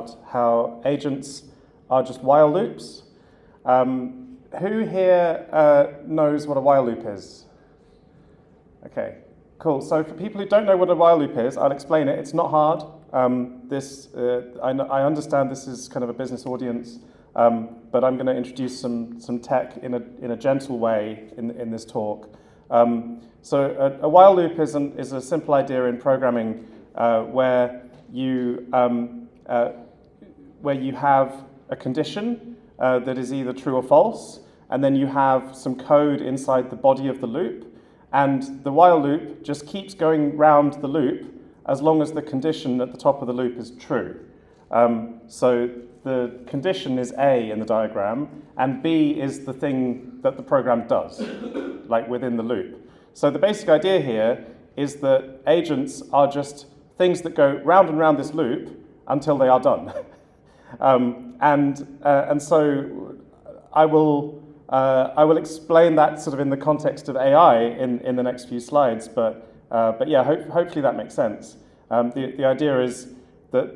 about how agents are just while loops. Who here knows what a while loop is? Okay, cool. So for people who don't know what a while loop is, I'll explain it. It's not hard. I understand this is kind of a business audience, but I'm going to introduce some tech in a gentle way in this talk. So a while loop is a simple idea in programming where you have a condition that is either true or false, and then you have some code inside the body of the loop, and the while loop just keeps going round the loop as long as the condition at the top of the loop is true. So the condition is A in the diagram, and B is the thing that the program does, like within the loop. So the basic idea here is that agents are just things that go round and round this loop until they are done. And so I will explain that sort of in the context of AI in the next few slides, but yeah, hopefully that makes sense. The idea is that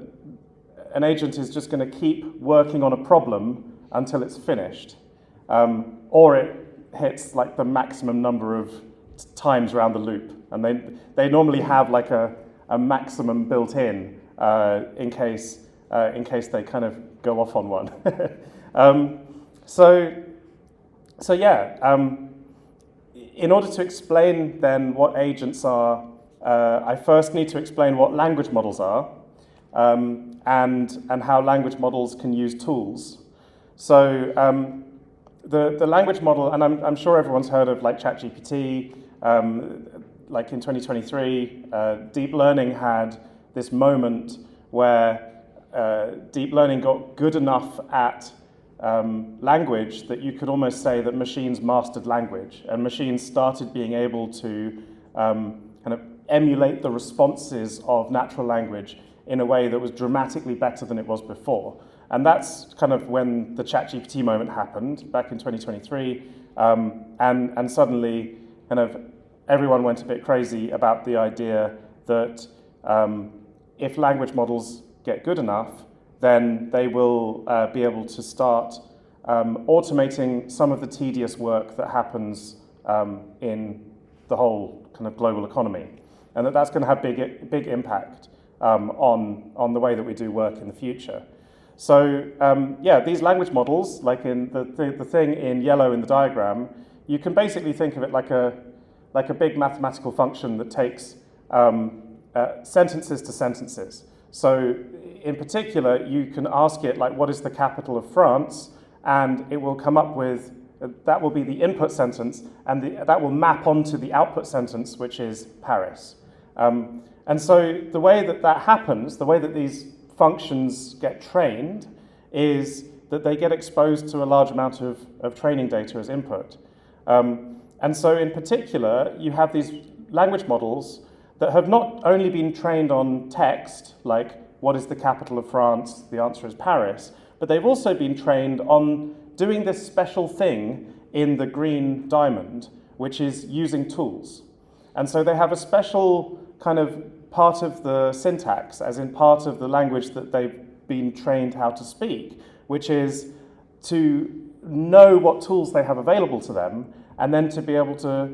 an agent is just going to keep working on a problem until it's finished, or it hits like the maximum number of times around the loop, and they normally have like a maximum built in case they kind of go off on one. So yeah, in order to explain then what agents are, I first need to explain what language models are, and how language models can use tools. So the language model, and I'm sure everyone's heard of like ChatGPT. Like in 2023, deep learning had this moment where deep learning got good enough at language that you could almost say that machines mastered language, and machines started being able to kind of emulate the responses of natural language in a way that was dramatically better than it was before. And that's kind of when the ChatGPT moment happened back in 2023, and suddenly kind of everyone went a bit crazy about the idea that if language models get good enough, then they will be able to start automating some of the tedious work that happens in the whole kind of global economy, and that's going to have big impact on the way that we do work in the future. So yeah, these language models, like in the thing in yellow in the diagram, you can basically think of it like a big mathematical function that takes sentences to sentences. So in particular, you can ask it, like, what is the capital of France? And it will come up with, that will be the input sentence, and that will map onto the output sentence, which is Paris. And so the way that happens, the way that these functions get trained, is that they get exposed to a large amount of training data as input. And so in particular, you have these language models that have not only been trained on text, like what is the capital of France, the answer is Paris, but they've also been trained on doing this special thing in the green diamond, which is using tools. And so they have a special kind of part of the syntax, as in part of the language that they've been trained how to speak, which is to know what tools they have available to them, and then to be able to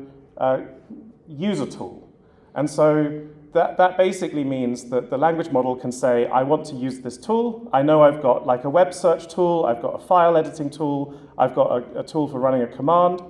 use a tool. And so that basically means that the language model can say, I want to use this tool. I know I've got like a web search tool, I've got a file editing tool, I've got a tool for running a command,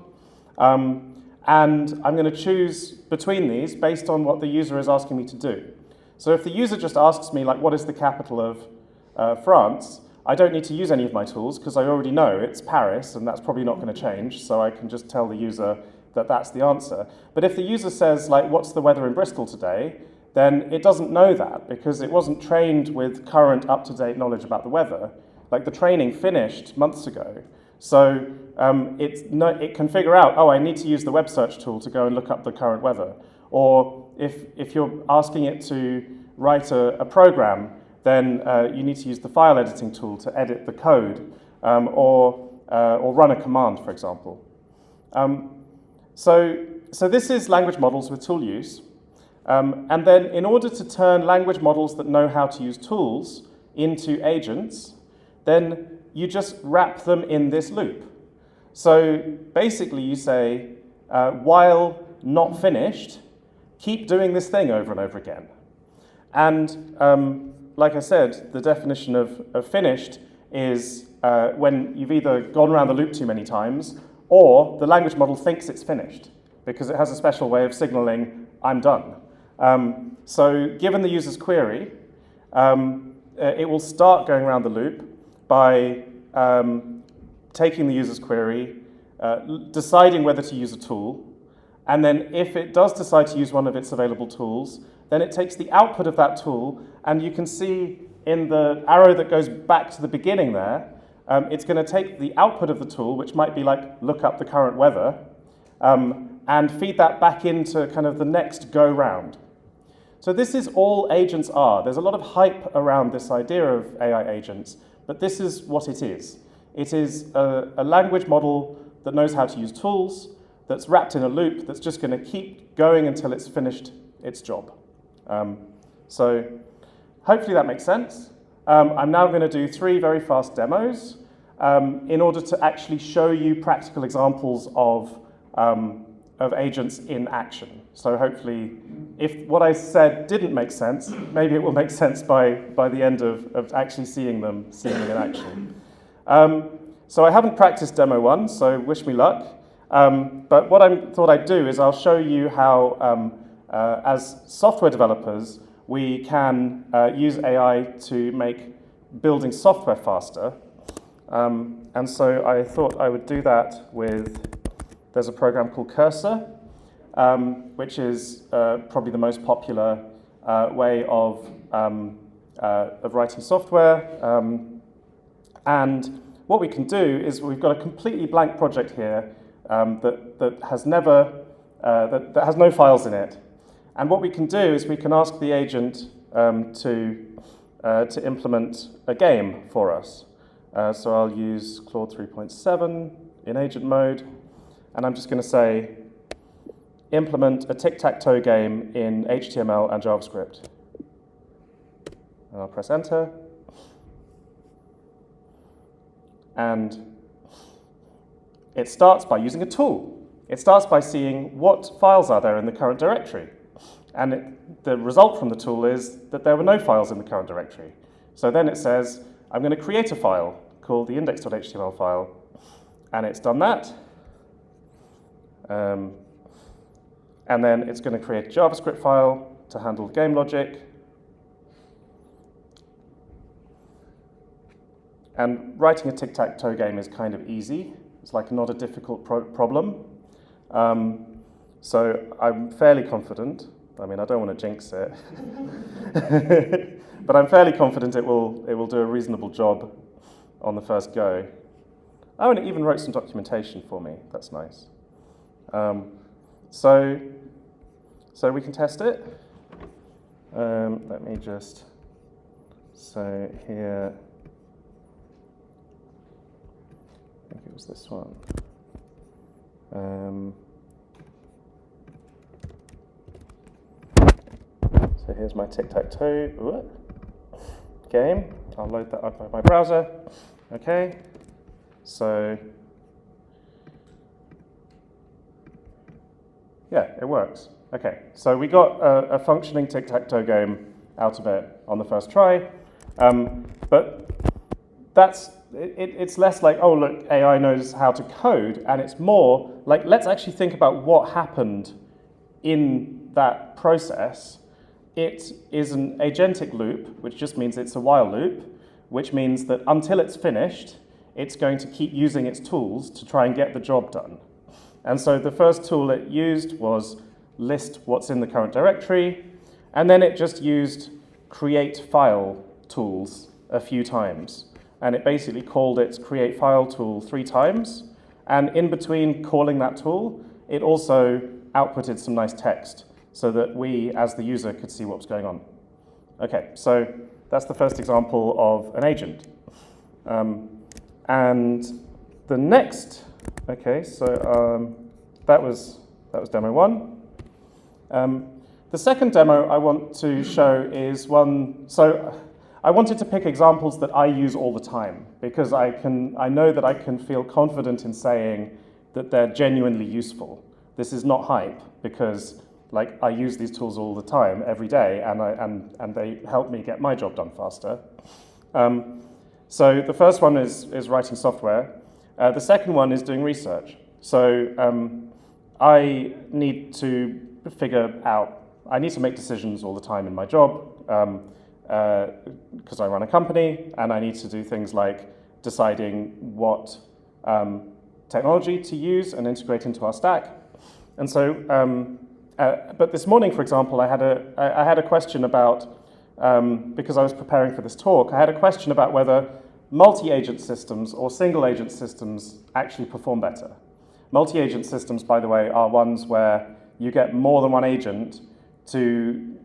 and I'm going to choose between these based on what the user is asking me to do. So if the user just asks me, like, what is the capital of France, I don't need to use any of my tools because I already know it's Paris, and that's probably not going to change, so I can just tell the user that that's the answer. But if the user says, like, what's the weather in Bristol today, then it doesn't know that because it wasn't trained with current up-to-date knowledge about the weather. Like, the training finished months ago. So it can figure out, oh, I need to use the web search tool to go and look up the current weather. Or if you're asking it to write a program, then you need to use the file editing tool to edit the code, or run a command, for example. So this is language models with tool use. And then in order to turn language models that know how to use tools into agents, then you just wrap them in this loop. So basically you say, while not finished, keep doing this thing over and over again. And like I said, the definition of finished is when you've either gone around the loop too many times, or the language model thinks it's finished, because it has a special way of signaling, I'm done. So given the user's query, it will start going around the loop by taking the user's query, deciding whether to use a tool, and then if it does decide to use one of its available tools, then it takes the output of that tool, and you can see in the arrow that goes back to the beginning there, it's going to take the output of the tool, which might be like look up the current weather, and feed that back into kind of the next go round. So this is all agents are. There's a lot of hype around this idea of AI agents, but this is what it is. It is a language model that knows how to use tools, that's wrapped in a loop, that's just going to keep going until it's finished its job. So hopefully that makes sense. I'm now going to do 3 very fast demos in order to actually show you practical examples of agents in action. So hopefully, if what I said didn't make sense, maybe it will make sense by the end of actually seeing them in action. So I haven't practiced demo 1, so wish me luck. But what I thought I'd do is I'll show you how, as software developers, we can use AI to make building software faster. And so I thought I would do that with, there's a program called Cursor, which is probably the most popular way of writing software. And what we can do is we've got a completely blank project here that has no files in it. And what we can do is we can ask the agent to implement a game for us. So I'll use Claude 3.7 in agent mode, and I'm just going to say, implement a tic-tac-toe game in HTML and JavaScript. And I'll press enter. And it starts by using a tool. It starts by seeing what files are there in the current directory. And the result from the tool is that there were no files in the current directory. So then it says, I'm going to create a file called the index.html file. And it's done that. And then it's going to create a JavaScript file to handle the game logic. And writing a tic-tac-toe game is kind of easy. It's like not a difficult problem. So I'm fairly confident. I mean, I don't want to jinx it. But I'm fairly confident it will do a reasonable job on the first go. Oh, and it even wrote some documentation for me. That's nice. So we can test it. Let me just say here, I think it was this one. So here's my tic-tac-toe game. I'll load that up by my browser. Okay. So yeah, it works. Okay, so we got a functioning tic-tac-toe game out of it on the first try, but it's less like, oh look, AI knows how to code, and it's more like, let's actually think about what happened in that process. It is an agentic loop, which just means it's a while loop, which means that until it's finished, it's going to keep using its tools to try and get the job done. And so the first tool it used was list what's in the current directory, and then it just used create file tools a few times. And it basically called its create file tool 3 times, and in between calling that tool, it also outputted some nice text so that we, as the user, could see what was going on. Okay, so that's the first example of an agent. And the next, okay, so that was demo 1. The second demo I want to show is one, so I wanted to pick examples that I use all the time, because I know that I can feel confident in saying that they're genuinely useful. This is not hype, because I use these tools all the time, every day, and they help me get my job done faster. So the first one is writing software. The second one is doing research. So I need to I need to make decisions all the time in my job, because I run a company, and I need to do things like deciding what technology to use and integrate into our stack. And so, but this morning, for example, I had a question about, because I was preparing for this talk, I had a question about whether multi-agent systems or single-agent systems actually perform better. Multi-agent systems, by the way, are ones where you get more than one agent to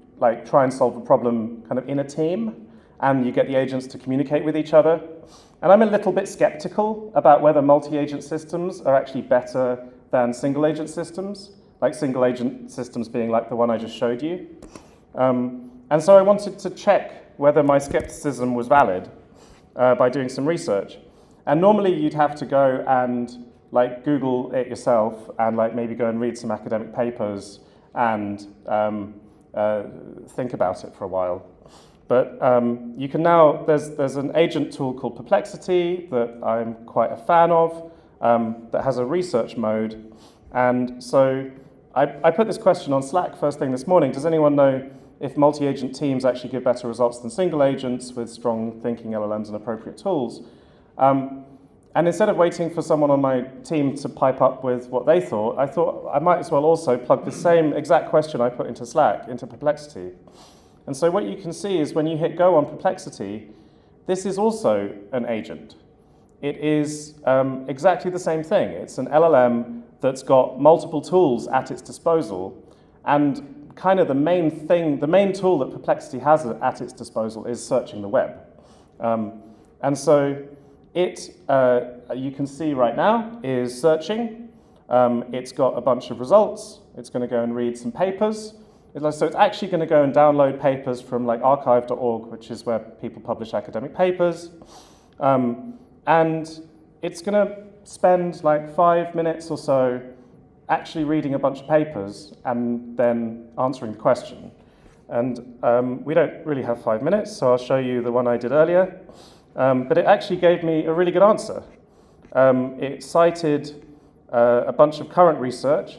try and solve a problem kind of in a team, and you get the agents to communicate with each other. And I'm a little bit skeptical about whether multi-agent systems are actually better than single-agent systems, like single-agent systems being like the one I just showed you. And so I wanted to check whether my skepticism was valid by doing some research. And normally you'd have to go and Google it yourself and maybe go and read some academic papers and think about it for a while. But you can now, there's an agent tool called Perplexity that I'm quite a fan of, that has a research mode. And so I put this question on Slack first thing this morning. Does anyone know if multi-agent teams actually give better results than single agents with strong thinking LLMs and appropriate tools? And instead of waiting for someone on my team to pipe up with what they thought, I thought I might as well also plug the same exact question I put into Slack, into Perplexity. And so what you can see is when you hit go on Perplexity, this is also an agent. It is exactly the same thing. It's an LLM that's got multiple tools at its disposal, and kind of the main tool that Perplexity has at its disposal is searching the web. And so it, you can see right now, is searching. It's got a bunch of results. It's going to go and read some papers. So it's actually going to go and download papers from archive.org, which is where people publish academic papers. And it's going to spend 5 minutes or so actually reading a bunch of papers and then answering the question. And we don't really have 5 minutes, so I'll show you the one I did earlier. But it actually gave me a really good answer. It cited a bunch of current research,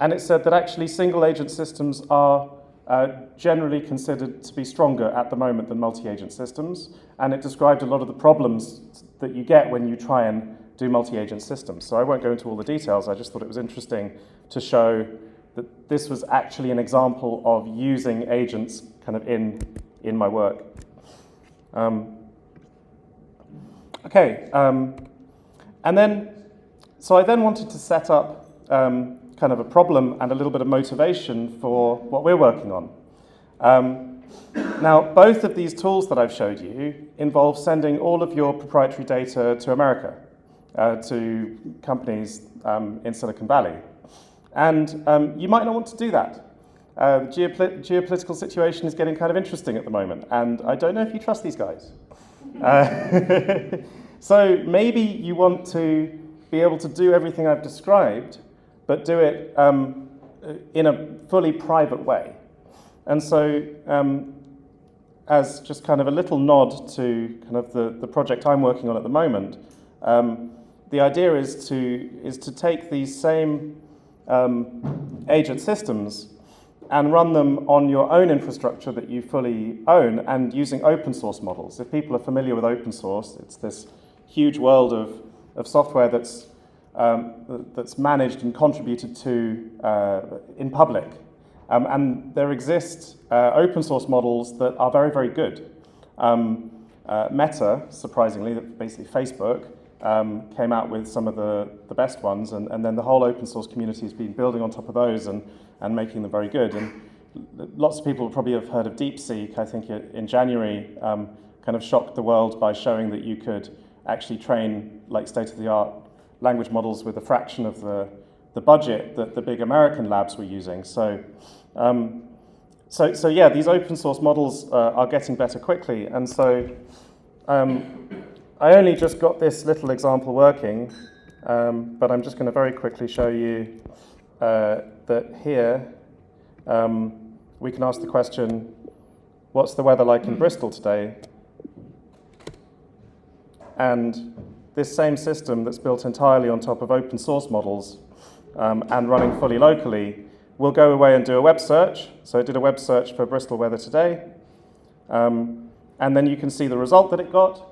and it said that actually single-agent systems are generally considered to be stronger at the moment than multi-agent systems, and it described a lot of the problems that you get when you try and do multi-agent systems. So I won't go into all the details, I just thought it was interesting to show that this was actually an example of using agents kind of in my work. And then, so I then wanted to set up kind of a problem and a little bit of motivation for what we're working on. Now, both of these tools that I've showed you involve sending all of your proprietary data to America, to companies in Silicon Valley. And you might not want to do that. The geopolitical situation is getting kind of interesting at the moment, and I don't know if you trust these guys. So maybe you want to be able to do everything I've described, but do it in a fully private way. And so as just kind of a little nod to kind of the project I'm working on at the moment, the idea is to take these same agent systems and run them on your own infrastructure that you fully own and using open source models. If people are familiar with open source, it's this huge world of software that's managed and contributed to in public. And there exist open source models that are very, very good. Meta, surprisingly, basically Facebook, came out with some of the best ones, and then the whole open source community has been building on top of those and making them very good. And lots of people probably have heard of DeepSeek. I think in January kind of shocked the world by showing that you could actually train state-of-the-art language models with a fraction of the budget that the big American labs were using. So So yeah, these open source models are getting better quickly, and so I only just got this little example working, but I'm just going to very quickly show you that here we can ask the question, what's the weather like in Bristol today? And this same system that's built entirely on top of open source models and running fully locally will go away and do a web search. So it did a web search for Bristol weather today. And then you can see the result that it got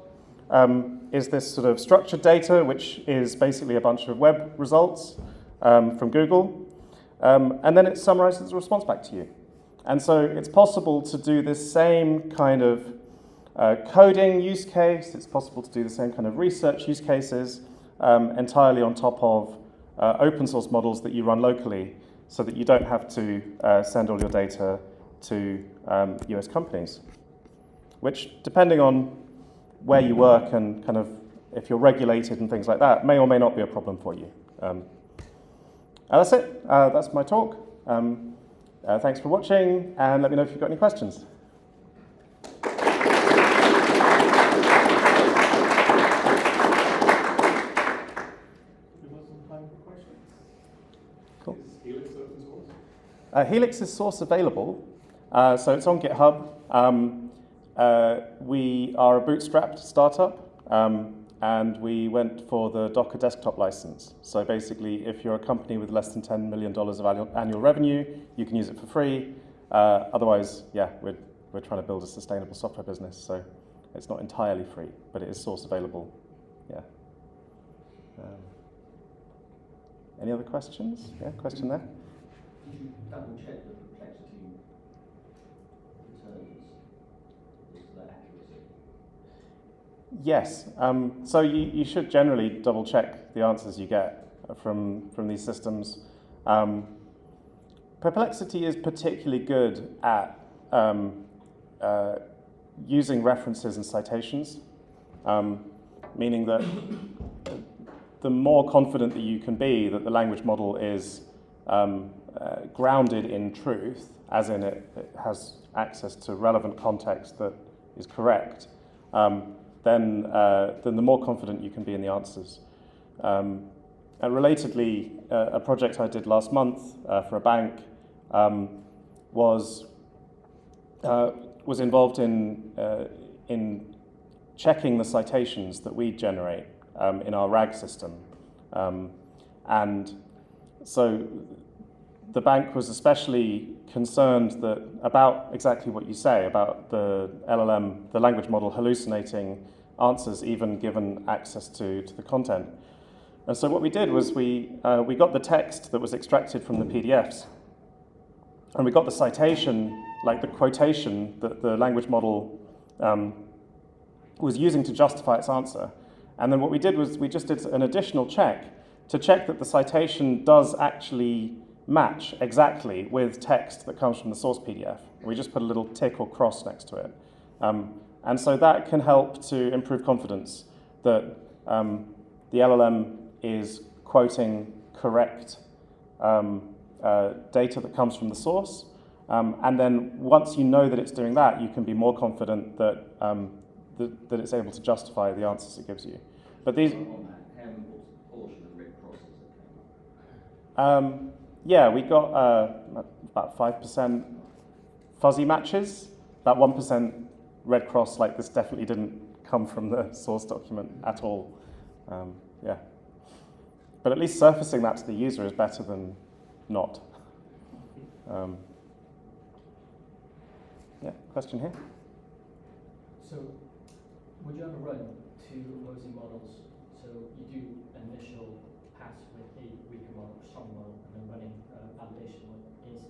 is this sort of structured data, which is basically a bunch of web results from Google. And then it summarizes the response back to you. And so it's possible to do this same kind of coding use case. It's possible to do the same kind of research use cases entirely on top of open source models that you run locally, so that you don't have to send all your data to US companies, which, depending on where you work and kind of if you're regulated and things like that, may or may not be a problem for you. That's it. That's my talk. Thanks for watching, and let me know if you've got any questions. Cool. Is Helix open source? Helix is source available, so it's on GitHub. We are a bootstrapped startup, and we went for the Docker desktop license. So basically, if you're a company with less than $10 million of annual revenue, you can use it for free. Otherwise, yeah, we're trying to build a sustainable software business, so it's not entirely free, but it is source available. Yeah. Any other questions? Yeah, question there? Did you double check the perplexity returns? Is that accuracy? Yes. So you should generally double check the answers you get from these systems. Perplexity is particularly good at using references and citations, meaning that the more confident that you can be that the language model is grounded in truth, as in it has access to relevant context that is correct, then the more confident you can be in the answers. And relatedly, a project I did last month for a bank was involved in checking the citations that we generate in our RAG system. And so the bank was especially concerned about exactly what you say, about the LLM, the language model, hallucinating answers even given access to the content. And so what we did was we got the text that was extracted from the PDFs, and we got the citation, like the quotation that the language model was using to justify its answer. And then what we did was we just did an additional check to check that the citation does actually match exactly with text that comes from the source PDF. We just put a little tick or cross next to it. And so that can help to improve confidence that the LLM is quoting correct data that comes from the source. And then once you know that it's doing that, you can be more confident that that it's able to justify the answers it gives you. But these, On that, how important portion of red crosses that came up? yeah, we got about 5% fuzzy matches, about 1% red cross, like this definitely didn't come from the source document at all. Yeah. But at least surfacing that to the user is better than not. Yeah, question here? So, would you ever run two opposing models? So you do an initial pass with a weaker model or strong model, and then running validation against it.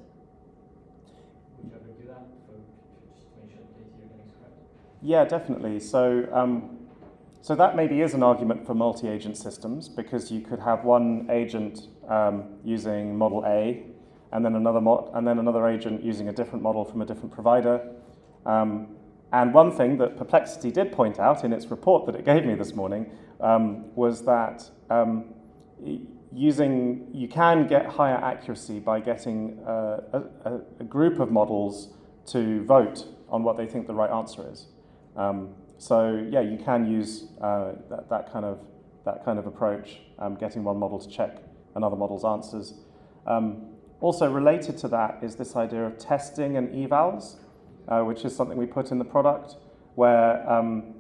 Would you ever do that just to make sure the data you're getting is correct? Yeah, definitely. So that maybe is an argument for multi-agent systems, because you could have one agent using model A, and then another agent using a different model from a different provider. And one thing that Perplexity did point out in its report that it gave me this morning was that you can get higher accuracy by getting a group of models to vote on what they think the right answer is. So yeah, you can use that kind of approach, getting one model to check another model's answers. Also related to that is this idea of testing and evals, which is something we put in the product, where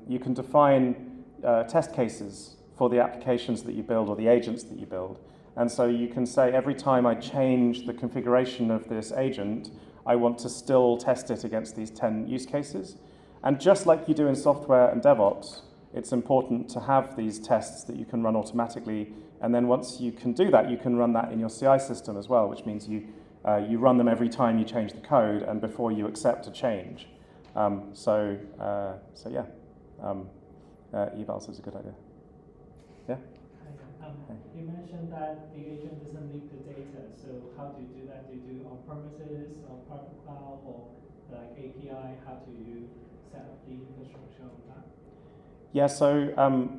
you can define test cases for the applications that you build or the agents that you build. And so you can say, every time I change the configuration of this agent, I want to still test it against these 10 use cases. And just like you do in software and DevOps, it's important to have these tests that you can run automatically. And then once you can do that, you can run that in your CI system as well, which means you run them every time you change the code and before you accept a change. So yeah, evals is a good idea. Yeah? You mentioned that the agent doesn't leak the data, so how do you do that? Do you do on-premises, on private cloud, or like API? How do you set up the infrastructure on that? Yeah, so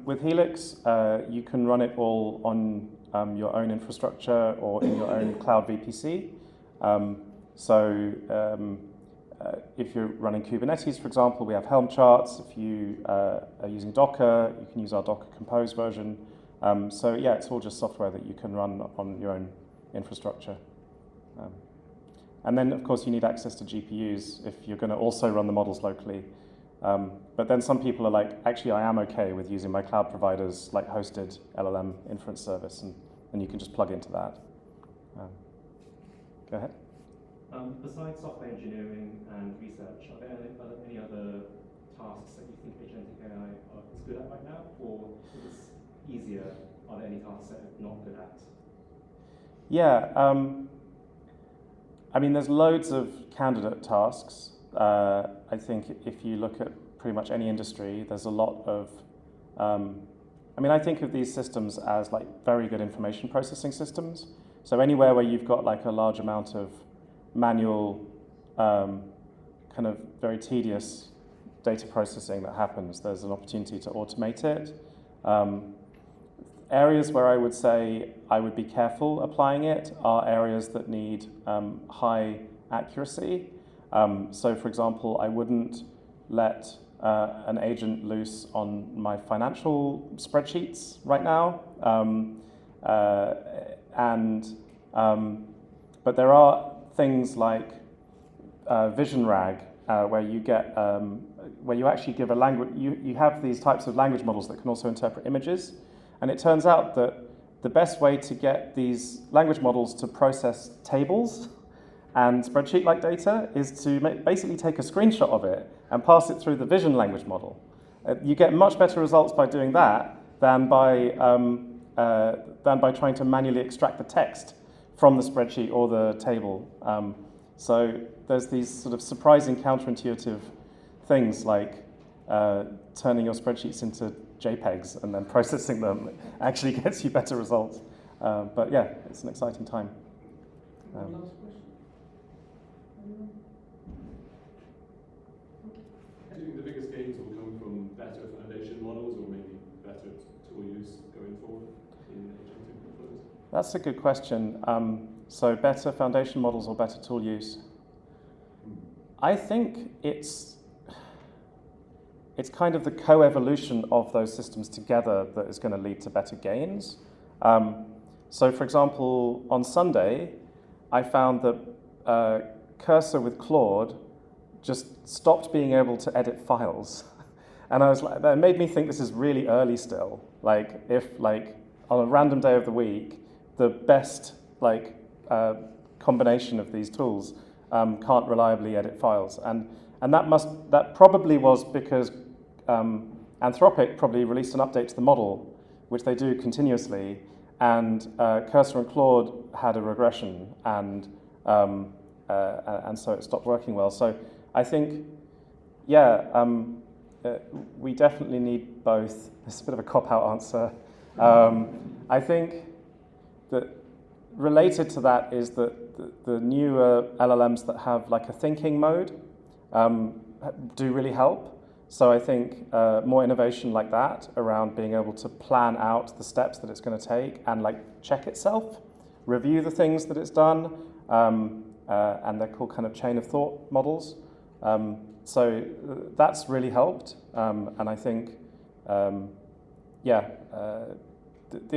with Helix, you can run it all on your own infrastructure or in your own cloud VPC. If you're running Kubernetes, for example, we have Helm charts. If you are using Docker, you can use our Docker Compose version. So yeah, it's all just software that you can run on your own infrastructure. And then, of course, you need access to GPUs if you're going to also run the models locally. But then some people are like, actually, I am okay with using my cloud provider's like hosted LLM inference service, and you can just plug into that. Go ahead. Besides software engineering and research, are there any other tasks that you think agentic AI is good at right now, or if it's easier, are there any tasks that it's not good at? Yeah, I mean, there's loads of candidate tasks. I think if you look at pretty much any industry, there's a lot of, I think of these systems as like very good information processing systems. So anywhere where you've got like a large amount of manual, kind of very tedious data processing that happens, there's an opportunity to automate it. Areas where I would say I would be careful applying it are areas that need high accuracy. So for example, I wouldn't let an agent loose on my financial spreadsheets right now. But there are things like vision RAG, where you actually give a language, you have these types of language models that can also interpret images. And it turns out that the best way to get these language models to process tables and spreadsheet-like data is to basically take a screenshot of it and pass it through the vision language model. You get much better results by doing that than by trying to manually extract the text from the spreadsheet or the table. So there's these sort of surprising counterintuitive things like turning your spreadsheets into JPEGs and then processing them actually gets you better results. But yeah, it's an exciting time. One last question. Do you think the biggest gains will come from better foundation models or maybe better tool use going forward in agentic workflows? That's a good question. So better foundation models or better tool use? I think it's kind of the co-evolution of those systems together that is going to lead to better gains. So for example, on Sunday, I found that Cursor with Claude just stopped being able to edit files. And I was like, that made me think this is really early still. Like if like on a random day of the week, the best like combination of these tools can't reliably edit files. And that probably was because Anthropic probably released an update to the model, which they do continuously, and Cursor and Claude had a regression, and so it stopped working well. So I think, yeah, we definitely need both. It's a bit of a cop-out answer. I think that related to that is that the newer LLMs that have like a thinking mode do really help. So I think more innovation like that around being able to plan out the steps that it's going to take and like check itself, review the things that it's done, and they're called kind of chain of thought models. So that's really helped, and I think, the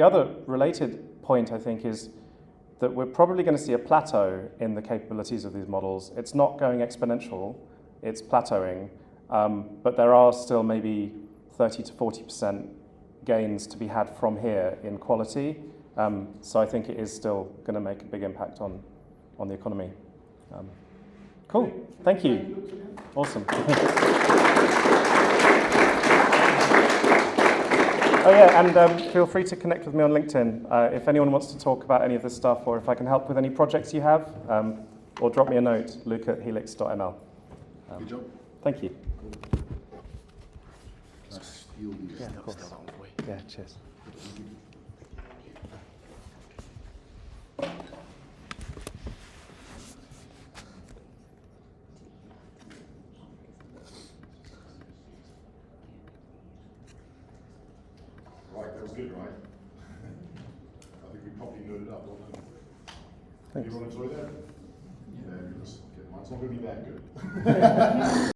other related point I think is that we're probably going to see a plateau in the capabilities of these models. It's not going exponential, it's plateauing, but there are still maybe 30 to 40% gains to be had from here in quality. So I think it is still going to make a big impact on the economy. Cool, thank you. Awesome. Oh yeah, and feel free to connect with me on LinkedIn if anyone wants to talk about any of this stuff, or if I can help with any projects you have, or drop me a note, luke@helix.ml. Good job. Thank you. Steal these. Yeah, of course. Yeah, cheers. Right, that was good, right? I think we properly nerded up, wasn't it? Thanks. Everyone enjoy that? Yeah, because mine's not going to be that good.